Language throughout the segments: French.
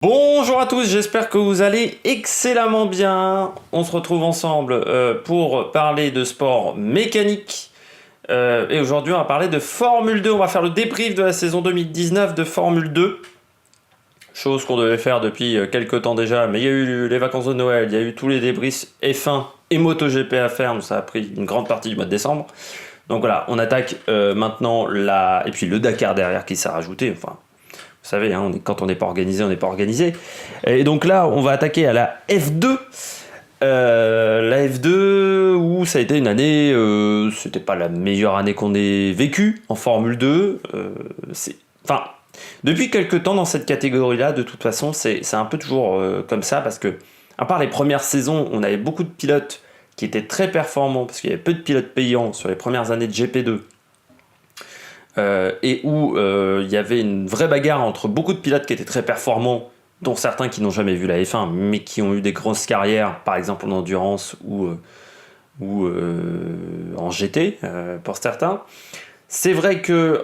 Bonjour à tous, j'espère que vous allez excellemment bien. On se retrouve ensemble pour parler de sport mécanique. Et aujourd'hui, on va parler de Formule 2. On va faire le débrief de la saison 2019 de Formule 2. Chose qu'on devait faire depuis quelques temps déjà, mais il y a eu les vacances de Noël, il y a eu tous les débriefs F1 et MotoGP à faire, donc ça a pris une grande partie du mois de décembre. Donc voilà, on attaque maintenant et puis le Dakar derrière qui s'est rajouté. Enfin, vous savez, hein, quand on n'est pas organisé, on n'est pas organisé. Et donc là, on va attaquer à la F2. La F2 où ça a été une année, c'était pas la meilleure année qu'on ait vécue en Formule 2. Enfin, depuis quelques temps dans cette catégorie-là, de toute façon, c'est un peu toujours comme ça parce que, à part les premières saisons, on avait beaucoup de pilotes qui étaient très performants parce qu'il y avait peu de pilotes payants sur les premières années de GP2. Et où il y avait une vraie bagarre entre beaucoup de pilotes qui étaient très performants, dont certains qui n'ont jamais vu la F1, mais qui ont eu des grosses carrières, par exemple en endurance ou en GT, pour certains. C'est vrai que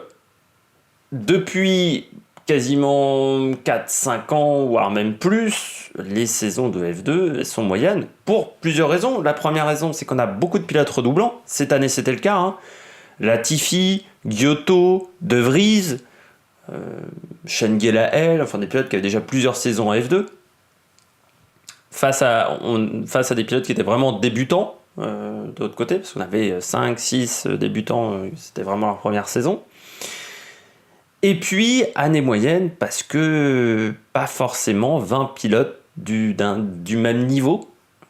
depuis quasiment 4-5 ans, voire même plus, les saisons de F2 sont moyennes, pour plusieurs raisons. La première raison, c'est qu'on a beaucoup de pilotes redoublants. Cette année, c'était le cas, hein. Latifi, Giotto, De Vries, Schengen, enfin des pilotes qui avaient déjà plusieurs saisons à F2, face à des pilotes qui étaient vraiment débutants, de l'autre côté, parce qu'on avait 5-6 débutants, c'était vraiment leur première saison. Et puis, année moyenne, parce que pas forcément 20 pilotes du même niveau,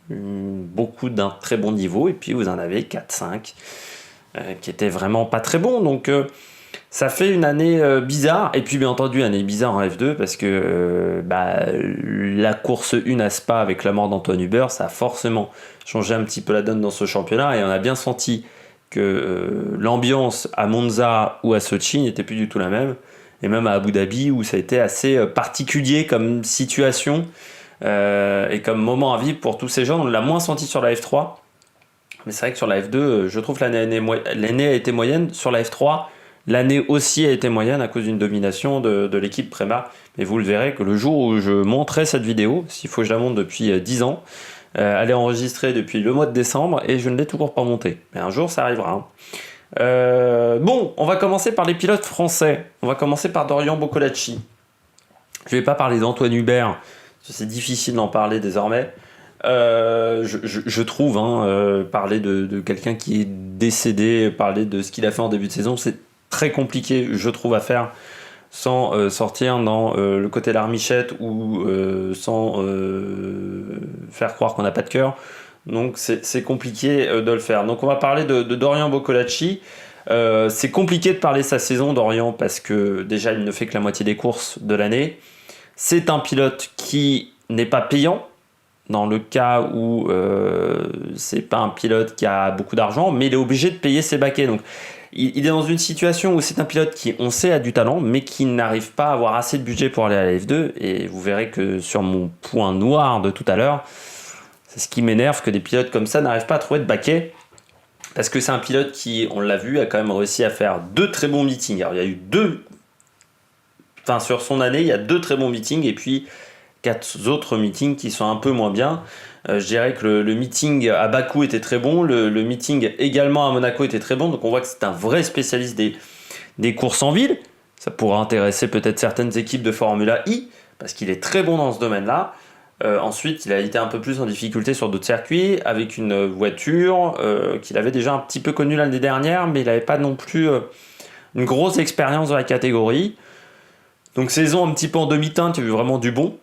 beaucoup d'un très bon niveau, et puis vous en avez 4-5 qui étaient vraiment pas très bons. Donc ça fait une année bizarre, et puis bien entendu une année bizarre en F2 parce que la course 1 à Spa avec la mort d'Antoine Hubert, ça a forcément changé un petit peu la donne dans ce championnat, et on a bien senti que l'ambiance à Monza ou à Sochi n'était plus du tout la même, et même à Abu Dhabi où ça a été assez particulier comme situation et comme moment à vivre pour tous ces gens. On l'a moins senti sur la F3, mais c'est vrai que sur la F2, je trouve que l'année a été moyenne. Sur la F3, l'année aussi a été moyenne à cause d'une domination de l'équipe Prema. Mais vous le verrez que le jour où je montrerai cette vidéo, s'il faut que je la monte depuis 10 ans, elle est enregistrée depuis le mois de décembre et je ne l'ai toujours pas montée. Mais un jour, ça arrivera, hein. Bon, on va commencer par les pilotes français. On va commencer par Dorian Boccolacci. Je ne vais pas parler d'Antoine Hubert, c'est difficile d'en parler désormais. Je trouve, parler de quelqu'un qui est décédé, parler de ce qu'il a fait en début de saison, c'est très compliqué, je trouve, à faire sans sortir dans le côté larmichette ou sans faire croire qu'on n'a pas de cœur. Donc c'est compliqué de le faire. Donc on va parler de Dorian Boccolacci. C'est compliqué de parler de sa saison, Dorian, parce que déjà il ne fait que la moitié des courses de l'année. C'est un pilote qui n'est pas payant, dans le cas où c'est pas un pilote qui a beaucoup d'argent, mais il est obligé de payer ses baquets. Donc il est dans une situation où c'est un pilote qui, on sait, a du talent, mais qui n'arrive pas à avoir assez de budget pour aller à la F2. Et vous verrez que sur mon point noir de tout à l'heure, c'est ce qui m'énerve, que des pilotes comme ça n'arrivent pas à trouver de baquet. Parce que c'est un pilote qui, on l'a vu, a quand même réussi à faire 2 très bons meetings. Alors il y a eu sur son année, il y a 2 très bons meetings, et puis 4 autres meetings qui sont un peu moins bien. Je dirais que le meeting à Bakou était très bon, le meeting également à Monaco était très bon, donc on voit que c'est un vrai spécialiste des courses en ville. Ça pourra intéresser peut-être certaines équipes de Formula I, parce qu'il est très bon dans ce domaine-là. Ensuite, il a été un peu plus en difficulté sur d'autres circuits, avec une voiture qu'il avait déjà un petit peu connue l'année dernière, mais il n'avait pas non plus une grosse expérience dans la catégorie. Donc saison un petit peu en demi-teinte, il y a eu vraiment du bon.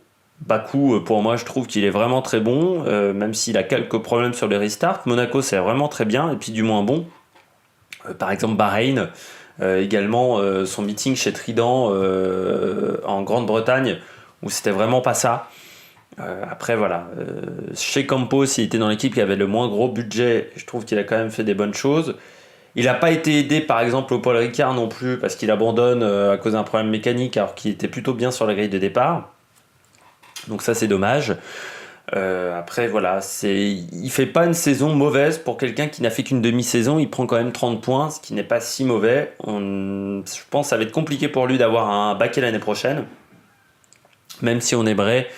Bakou, pour moi, je trouve qu'il est vraiment très bon, même s'il a quelques problèmes sur les restarts. Monaco, c'est vraiment très bien, et puis du moins bon. Par exemple, Bahreïn, également son meeting chez Trident en Grande-Bretagne, où c'était vraiment pas ça. Après, voilà. Chez Campos, il était dans l'équipe qui avait le moins gros budget. Je trouve qu'il a quand même fait des bonnes choses. Il n'a pas été aidé, par exemple, au Paul Ricard non plus, parce qu'il abandonne à cause d'un problème mécanique, alors qu'il était plutôt bien sur la grille de départ. Donc ça, c'est dommage. Après, voilà, il fait pas une saison mauvaise pour quelqu'un qui n'a fait qu'une demi-saison. Il prend quand même 30 points, ce qui n'est pas si mauvais. Je pense que ça va être compliqué pour lui d'avoir un baquet l'année prochaine. même si on aimerait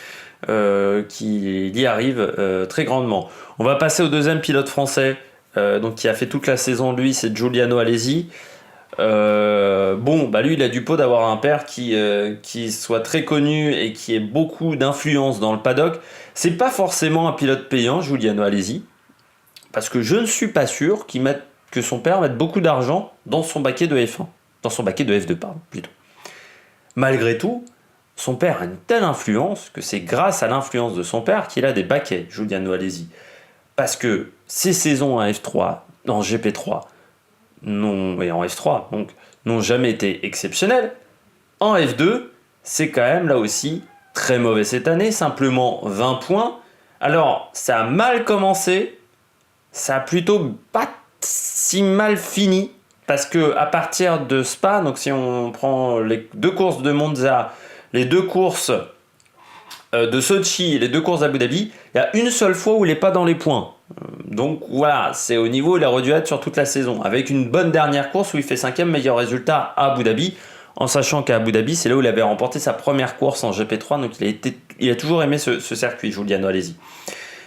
qu'il y arrive très grandement. On va passer au deuxième pilote français, donc qui a fait toute la saison, lui, c'est Giuliano Alesi. Lui, il a du pot d'avoir un père qui soit très connu et qui ait beaucoup d'influence dans le paddock. C'est pas forcément un pilote payant, Giuliano Alesi, parce que je ne suis pas sûr que son père mette beaucoup d'argent dans son baquet de F1, dans son baquet de F2, pardon, plutôt. Malgré tout, son père a une telle influence que c'est grâce à l'influence de son père qu'il a des baquets, Giuliano Alesi. Parce que ses saisons en F3, en GP3, et en F3, donc, n'ont jamais été exceptionnelles. En F2, c'est quand même là aussi très mauvais cette année, simplement 20 points. Alors, ça a mal commencé, ça a plutôt pas si mal fini, parce que à partir de Spa, donc si on prend les 2 courses de Monza, les 2 courses de Sochi et les 2 courses d'Abu Dhabi, il y a une seule fois où il n'est pas dans les points. Donc voilà, c'est au niveau où il aurait dû être sur toute la saison, avec une bonne dernière course où il fait 5e meilleur résultat à Abu Dhabi, en sachant qu'à Abu Dhabi, c'est là où il avait remporté sa première course en GP3, donc il a toujours aimé ce circuit, Giuliano Alesi.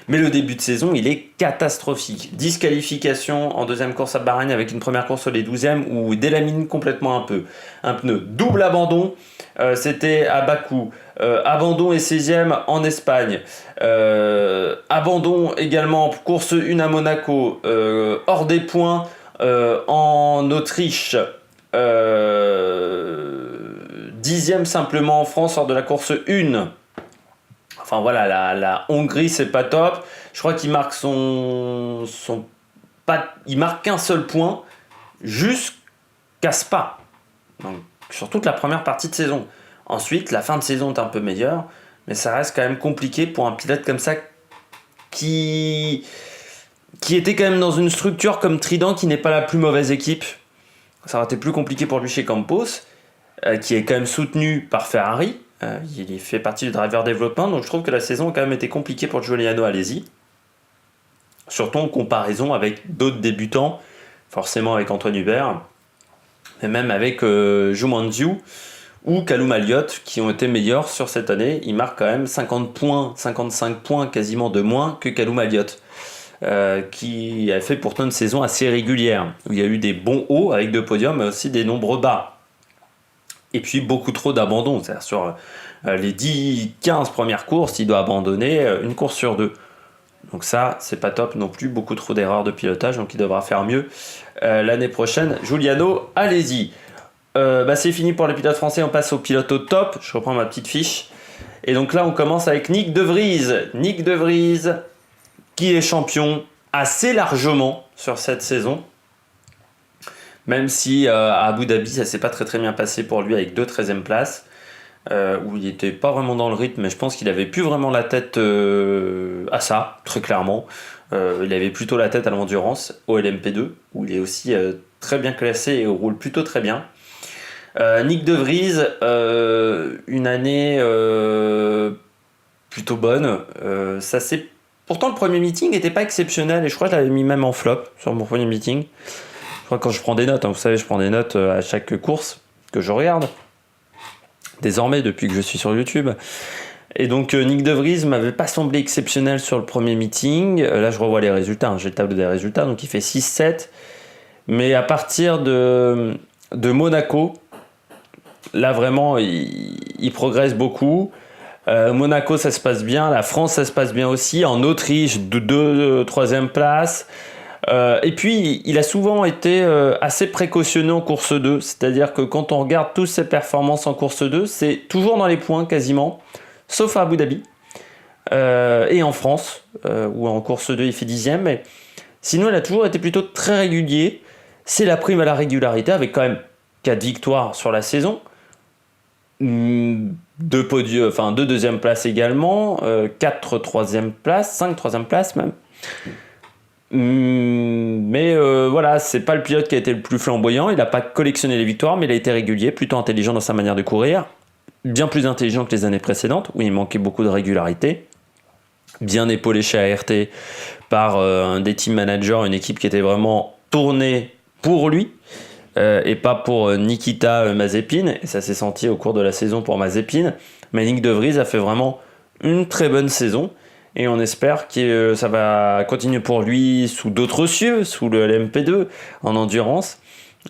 Mais le début de saison, il est catastrophique. Disqualification en deuxième course à Bahreïn avec une première course sur les 12e où il délamine complètement un pneu. Double abandon, c'était à Bakou. Abandon et 16e en Espagne. Abandon également course 1 à Monaco. Hors des points en Autriche. 10e simplement en France hors de la course 1. Enfin voilà, la Hongrie, c'est pas top. Je crois qu'il marque il marque qu'un seul point jusqu'à Spa. Donc, sur toute la première partie de saison. Ensuite, la fin de saison est un peu meilleure, mais ça reste quand même compliqué pour un pilote comme ça qui était quand même dans une structure comme Trident qui n'est pas la plus mauvaise équipe. Ça aurait été plus compliqué pour lui chez Campos, qui est quand même soutenu par Ferrari. Il fait partie du driver development, donc je trouve que la saison a quand même été compliquée pour Giuliano Alesi, surtout en comparaison avec d'autres débutants, forcément avec Antoine Hubert, mais même avec Juman Zhu ou Callum Elliott qui ont été meilleurs sur cette année. Il marque quand même 50 points, 55 points quasiment de moins que Callum Elliott, qui a fait pourtant une saison assez régulière, où il y a eu des bons hauts avec 2 podiums, mais aussi des nombreux bas. Et puis beaucoup trop d'abandons, c'est-à-dire sur les 10-15 premières courses, il doit abandonner une course sur 2. Donc ça, c'est pas top non plus, beaucoup trop d'erreurs de pilotage, donc il devra faire mieux l'année prochaine. Giuliano Alesi. C'est fini pour les pilotes français, on passe aux pilotes au top. Je reprends ma petite fiche. Et donc là, on commence avec Nyck de Vries. Nyck de Vries, qui est champion assez largement sur cette saison. Même si à Abu Dhabi, ça s'est pas très très bien passé pour lui avec 2 13e places, où il n'était pas vraiment dans le rythme, mais je pense qu'il avait plus vraiment la tête à ça, très clairement. Il avait plutôt la tête à l'endurance, au LMP2, où il est aussi très bien classé et roule plutôt très bien. Nyck de Vries, une année plutôt bonne. Pourtant, le premier meeting n'était pas exceptionnel, et je crois que je l'avais mis même en flop sur mon premier meeting. Je crois que quand je prends des notes, vous savez, je prends des notes à chaque course que je regarde, désormais depuis que je suis sur YouTube. Et donc Nyck de Vries m'avait pas semblé exceptionnel sur le premier meeting. Là je revois les résultats, j'ai le tableau des résultats, donc il fait 6-7. Mais à partir de Monaco, là vraiment il progresse beaucoup. Monaco ça se passe bien, la France ça se passe bien aussi, en Autriche 2 3e place. Et puis, il a souvent été assez précautionneux en course 2, c'est-à-dire que quand on regarde toutes ses performances en course 2, c'est toujours dans les points quasiment, sauf à Abu Dhabi et en France, où en course 2 il fait 10e, mais sinon il a toujours été plutôt très régulier. C'est la prime à la régularité, avec quand même 4 victoires sur la saison, 2 deuxième places également, 4 troisième places, 5 troisième places même. Mais voilà, c'est pas le pilote qui a été le plus flamboyant, il n'a pas collectionné les victoires, mais il a été régulier, plutôt intelligent dans sa manière de courir, bien plus intelligent que les années précédentes où il manquait beaucoup de régularité, bien épaulé chez ART par un des team managers, une équipe qui était vraiment tournée pour lui et pas pour Nikita Mazepin, et ça s'est senti au cours de la saison pour Mazepin. Mais Nyck de Vries a fait vraiment une très bonne saison. Et on espère que ça va continuer pour lui sous d'autres cieux, sous le LMP2, en endurance.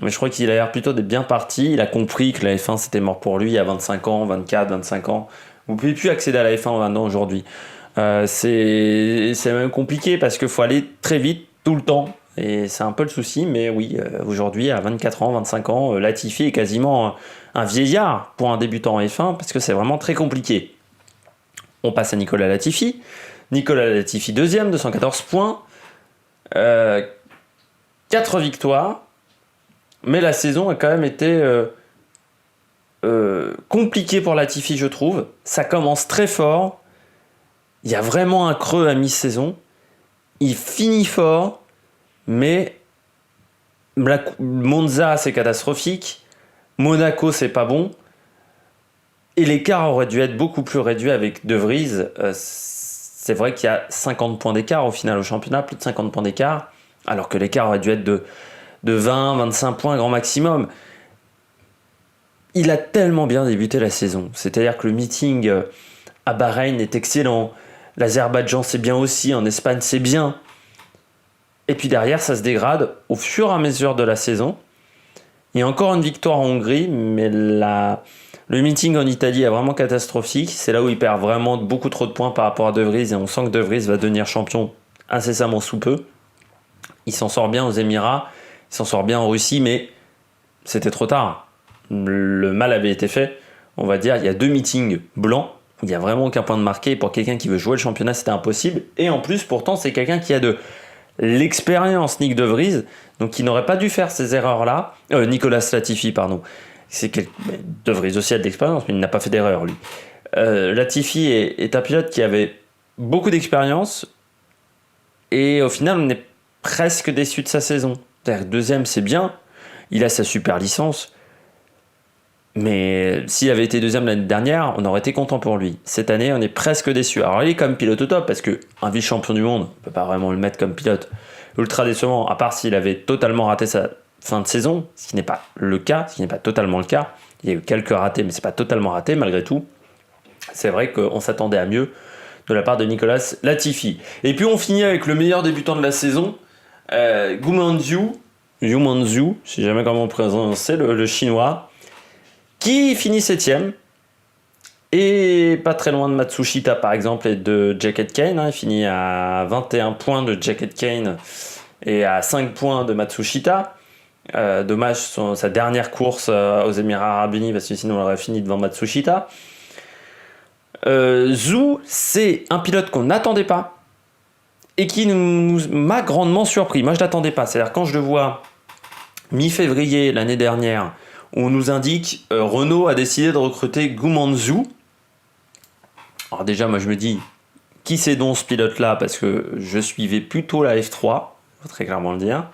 Mais je crois qu'il a l'air plutôt d'être bien parti. Il a compris que la F1 c'était mort pour lui à 25 ans, 24, 25 ans. Vous ne pouvez plus accéder à la F1 maintenant aujourd'hui. C'est même compliqué parce qu'il faut aller très vite tout le temps. Et c'est un peu le souci, mais oui, aujourd'hui à 24 ans, 25 ans, Latifi est quasiment un vieillard pour un débutant en F1 parce que c'est vraiment très compliqué. On passe à Nicolas Latifi. Nicolas Latifi deuxième, 214 points. 4 victoires. Mais la saison a quand même été compliquée pour Latifi, je trouve. Ça commence très fort. Il y a vraiment un creux à mi-saison. Il finit fort. Mais Monza, c'est catastrophique. Monaco, c'est pas bon. Et l'écart aurait dû être beaucoup plus réduit avec De Vries. C'est vrai qu'il y a 50 points d'écart au final au championnat, plus de 50 points d'écart, alors que l'écart aurait dû être de 20, 25 points grand maximum. Il a tellement bien débuté la saison. C'est-à-dire que le meeting à Bahreïn est excellent. L'Azerbaïdjan, c'est bien aussi. En Espagne, c'est bien. Et puis derrière, ça se dégrade au fur et à mesure de la saison. Il y a encore une victoire en Hongrie, mais le meeting en Italie est vraiment catastrophique. C'est là où il perd vraiment beaucoup trop de points par rapport à De Vries. Et on sent que De Vries va devenir champion incessamment sous peu. Il s'en sort bien aux Émirats, il s'en sort bien en Russie, mais c'était trop tard. Le mal avait été fait. On va dire, il y a 2 meetings blancs où il n'y a vraiment aucun point de marqué. Pour quelqu'un qui veut jouer le championnat, c'était impossible. Et en plus, pourtant, c'est quelqu'un qui a de l'expérience, Nyck de Vries, donc qui n'aurait pas dû faire ces erreurs-là. Nicolas Latifi, pardon. De Vries aussi a de l'expérience, mais il n'a pas fait d'erreur, lui. Latifi est un pilote qui avait beaucoup d'expérience, et au final, on est presque déçu de sa saison. C'est-à-dire que deuxième, c'est bien, il a sa super licence, mais s'il avait été deuxième l'année dernière, on aurait été content pour lui. Cette année, on est presque déçu. Alors il est comme pilote au top, parce qu'un vice-champion du monde, on ne peut pas vraiment le mettre comme pilote ultra décevant, à part s'il avait totalement raté sa fin de saison, ce qui n'est pas le cas, ce qui n'est pas totalement le cas. Il y a eu quelques ratés, mais c'est pas totalement raté malgré tout. C'est vrai qu'on s'attendait à mieux de la part de Nicolas Latifi. Et puis on finit avec le meilleur débutant de la saison, Gumanzhou, je sais jamais comment prononcer, le chinois, qui finit 7ème, et pas très loin de Matsushita par exemple et de Jack Aitken. Il finit à 21 points de Jack Aitken et à 5 points de Matsushita. Dommage sa dernière course aux Émirats Arabes Unis, parce que sinon on aurait fini devant Matsushita. Zhou, c'est un pilote qu'on n'attendait pas et qui m'a grandement surpris. Moi je l'attendais pas, c'est-à-dire quand je le vois mi-février l'année dernière, on nous indique Renault a décidé de recruter Gumanzhou. Alors déjà, moi je me dis, qui c'est donc ce pilote-là? Parce que je suivais plutôt la F3, faut très clairement le dire.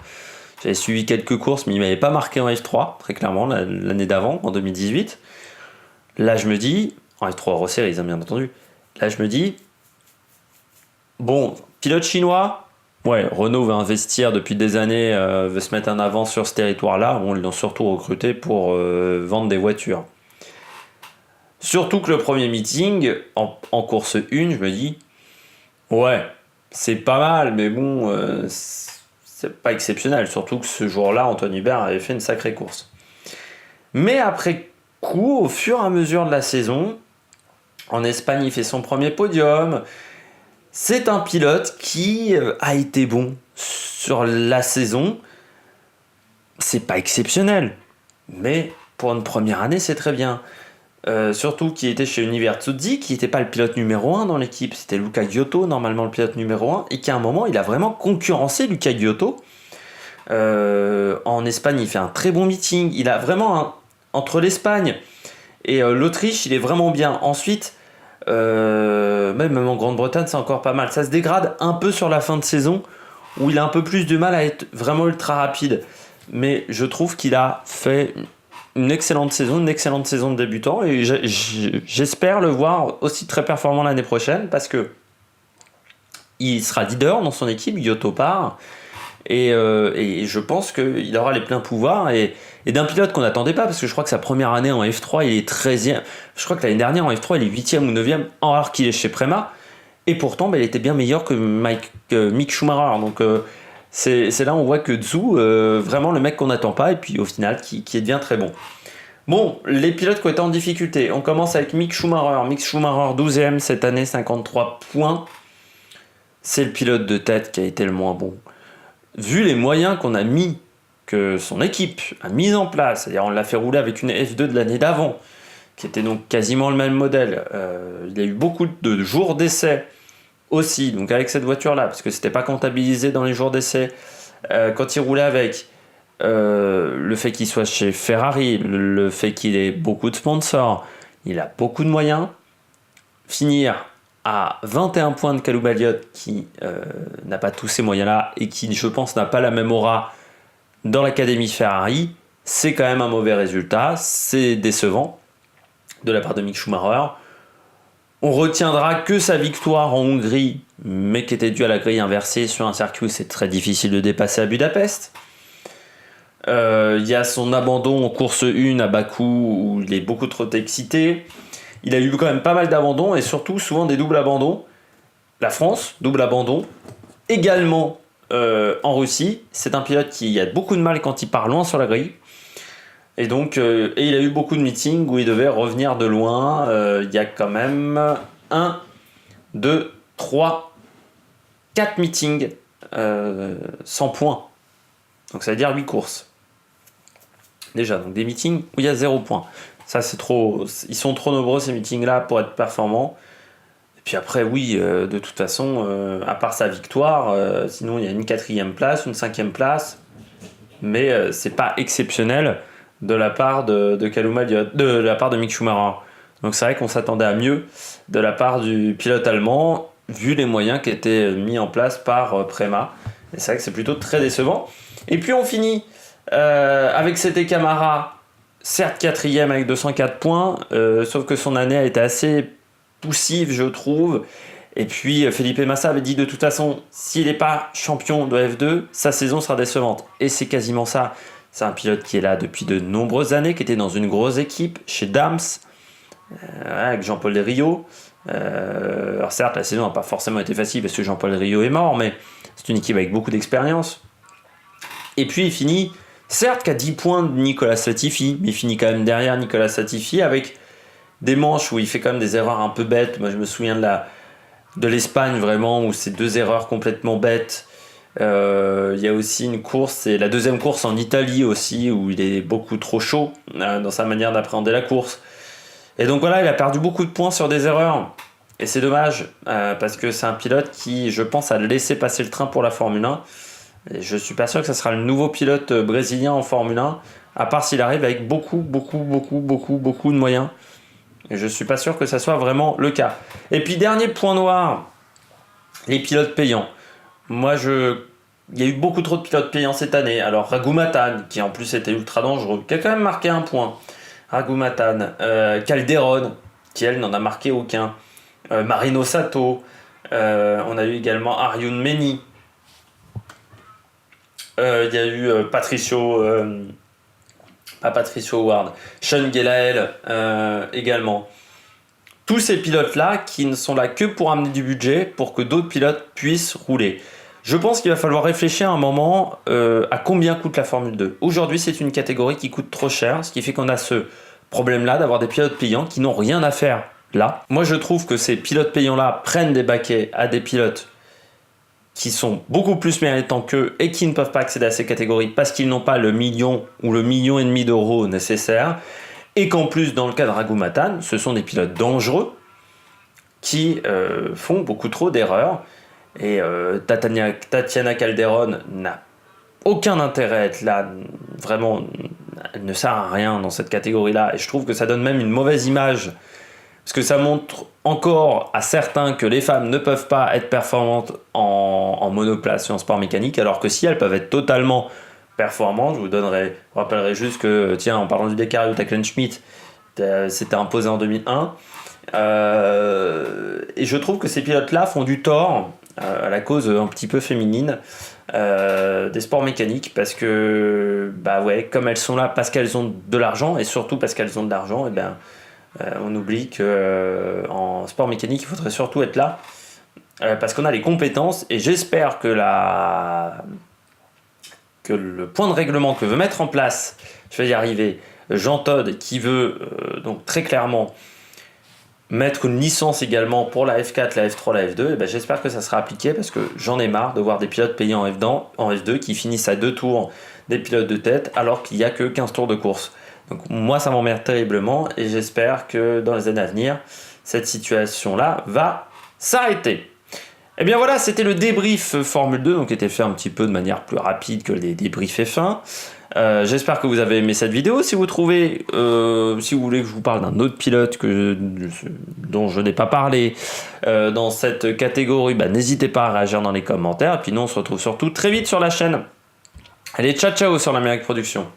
J'avais suivi quelques courses, mais il ne m'avait pas marqué en F3, très clairement, l'année d'avant, en 2018. Là, je me dis, en F3 Euro Series, bien entendu. Là, je me dis, bon, pilote chinois, ouais, Renault veut investir depuis des années, veut se mettre en avant sur ce territoire-là. Bon, ils l'ont surtout recruté pour vendre des voitures. Surtout que le premier meeting, en course 1, je me dis, ouais, c'est pas mal, mais bon, c'est pas exceptionnel. Surtout que ce jour-là, Antoine Hubert avait fait une sacrée course. Mais après coup, au fur et à mesure de la saison, en Espagne, il fait son premier podium. C'est un pilote qui a été bon sur la saison. C'est pas exceptionnel, mais pour une première année, c'est très bien. Surtout qu'il était chez Univer Tsuzi, qui n'était pas le pilote numéro 1 dans l'équipe, c'était Luca Giotto, normalement le pilote numéro 1, et qu'à un moment, il a vraiment concurrencé Luca Giotto. En Espagne, il fait un très bon meeting. Il a vraiment, entre l'Espagne et l'Autriche, il est vraiment bien. Ensuite, même en Grande-Bretagne, c'est encore pas mal. Ça se dégrade un peu sur la fin de saison, où il a un peu plus de mal à être vraiment ultra rapide. Mais je trouve qu'il a fait une excellente saison de débutant, et j'espère le voir aussi très performant l'année prochaine, parce que il sera leader dans son équipe, Giotto part, et je pense qu'il aura les pleins pouvoirs, et et d'un pilote qu'on n'attendait pas, parce que je crois que sa première année en F3, il est 13e. Je crois que l'année dernière en F3, il est 8e ou 9e, alors qu'il est chez Prema. Et pourtant, il était bien meilleur que Mick Schumacher. Donc c'est là où on voit que Zhu, vraiment le mec qu'on n'attend pas, et puis au final, qui devient très bon. Bon, les pilotes qui ont été en difficulté. On commence avec Mick Schumacher. Mick Schumacher, 12e cette année, 53 points. C'est le pilote de tête qui a été le moins bon. Vu les moyens qu'on a mis, que son équipe a mis en place, c'est-à-dire on l'a fait rouler avec une F2 de l'année d'avant, qui était donc quasiment le même modèle. Il y a eu beaucoup de jours d'essai aussi, donc avec cette voiture-là, parce que c'était pas comptabilisé dans les jours d'essai. Quand il roulait avec, le fait qu'il soit chez Ferrari, le fait qu'il ait beaucoup de sponsors, il a beaucoup de moyens. Finir à 21 points de Calum Elliott, qui n'a pas tous ces moyens-là et qui, je pense, n'a pas la même aura dans l'académie Ferrari, c'est quand même un mauvais résultat, c'est décevant de la part de Mick Schumacher. On retiendra que sa victoire en Hongrie, mais qui était due à la grille inversée sur un circuit où c'est très difficile de dépasser à Budapest. Il y a son abandon en course 1 à Bakou, où il est beaucoup trop excité. Il a eu quand même pas mal d'abandons, et surtout souvent des doubles abandons. La France, double abandon. Également en Russie. C'est un pilote qui a beaucoup de mal quand il part loin sur la grille. Et donc, et il a eu beaucoup de meetings où il devait revenir de loin. Il y a quand même 1, 2, 3, 4 meetings sans points. Donc ça veut dire 8 courses. Déjà, donc des meetings où il y a 0 points. Ça, c'est trop. Ils sont trop nombreux ces meetings-là pour être performants. Et puis après, oui, de toute façon, à part sa victoire, sinon il y a une 4e place, une 5e place. Mais c'est pas exceptionnel de la part de Calum Elliott, de la part de Mick Schumacher. Donc c'est vrai qu'on s'attendait à mieux de la part du pilote allemand, vu les moyens qui étaient mis en place par Prema. Et c'est vrai que c'est plutôt très décevant. Et puis on finit avec Sete Camara, certes 4e avec 204 points, sauf que son année a été assez poussive, je trouve. Et puis Felipe Massa avait dit de toute façon, s'il n'est pas champion de F2, sa saison sera décevante. Et c'est quasiment ça. C'est un pilote qui est là depuis de nombreuses années, qui était dans une grosse équipe chez Dams, avec Jean-Paul Del Rio. Alors certes, la saison n'a pas forcément été facile parce que Jean-Paul Del Rio est mort, mais c'est une équipe avec beaucoup d'expérience. Et puis il finit, certes qu'à 10 points de Nicolas Latifi, mais il finit quand même derrière Nicolas Latifi avec des manches où il fait quand même des erreurs un peu bêtes. Moi je me souviens de l'Espagne vraiment, où c'est 2 erreurs complètement bêtes. Il y a aussi une course, c'est la 2e course en Italie aussi, où il est beaucoup trop chaud dans sa manière d'appréhender la course. Et donc voilà, il a perdu beaucoup de points sur des erreurs. Et c'est dommage, parce que c'est un pilote qui, je pense, a laissé passer le train pour la Formule 1. Et je suis pas sûr que ce sera le nouveau pilote brésilien en Formule 1, à part s'il arrive avec beaucoup de moyens. Et je suis pas sûr que ça soit vraiment le cas. Et puis dernier point noir, les pilotes payants. Moi, il y a eu beaucoup trop de pilotes payants cette année. Alors Raghoumatane, qui en plus était ultra dangereux, qui a quand même marqué un point. Raghoumatane, Calderon, qui elle n'en a marqué aucun. Marino Sato, on a eu également Arjun Meni. Il y a eu pas Patricio Howard, Sean Gelael également. Tous ces pilotes-là qui ne sont là que pour amener du budget pour que d'autres pilotes puissent rouler. Je pense qu'il va falloir réfléchir un moment à combien coûte la Formule 2. Aujourd'hui, c'est une catégorie qui coûte trop cher, ce qui fait qu'on a ce problème-là d'avoir des pilotes payants qui n'ont rien à faire là. Moi, je trouve que ces pilotes payants-là prennent des baquets à des pilotes qui sont beaucoup plus méritants qu'eux et qui ne peuvent pas accéder à ces catégories parce qu'ils n'ont pas le million ou le million et demi d'euros nécessaires, et qu'en plus, dans le cas de Raghoumatane, ce sont des pilotes dangereux qui font beaucoup trop d'erreurs, et Tatiana Calderon n'a aucun intérêt à être là, vraiment, elle ne sert à rien dans cette catégorie-là, et je trouve que ça donne même une mauvaise image. Parce que ça montre encore à certains que les femmes ne peuvent pas être performantes en monoplace et en sport mécanique, alors que si elles peuvent être totalement performantes, je vous rappellerai juste que, tiens, en parlant du Dakar, Jutta Kleinschmidt s'était imposé en 2001. Et je trouve que ces pilotes-là font du tort à la cause un petit peu féminine. des sports mécaniques, parce que bah ouais, comme elles sont là parce qu'elles ont de l'argent, et surtout parce qu'elles ont de l'argent, et ben on oublie que en sport mécanique il faudrait surtout être là parce qu'on a les compétences. Et j'espère que le point de règlement que veut mettre en place, je vais y arriver, Jean Todt, qui veut donc très clairement mettre une licence également pour la F4, la F3, la F2, et ben j'espère que ça sera appliqué, parce que j'en ai marre de voir des pilotes payés en F2 qui finissent à 2 tours des pilotes de tête alors qu'il n'y a que 15 tours de course. Donc moi ça m'emmerde terriblement, et j'espère que dans les années à venir, cette situation-là va s'arrêter. Et bien voilà, c'était le débrief Formule 2, donc qui était fait un petit peu de manière plus rapide que les débriefs F1. J'espère que vous avez aimé cette vidéo. Si vous trouvez, si vous voulez que je vous parle d'un autre pilote dont je n'ai pas parlé dans cette catégorie, bah, n'hésitez pas à réagir dans les commentaires. Et puis nous, on se retrouve surtout très vite sur la chaîne. Allez, ciao ciao sur l'Amérique Production.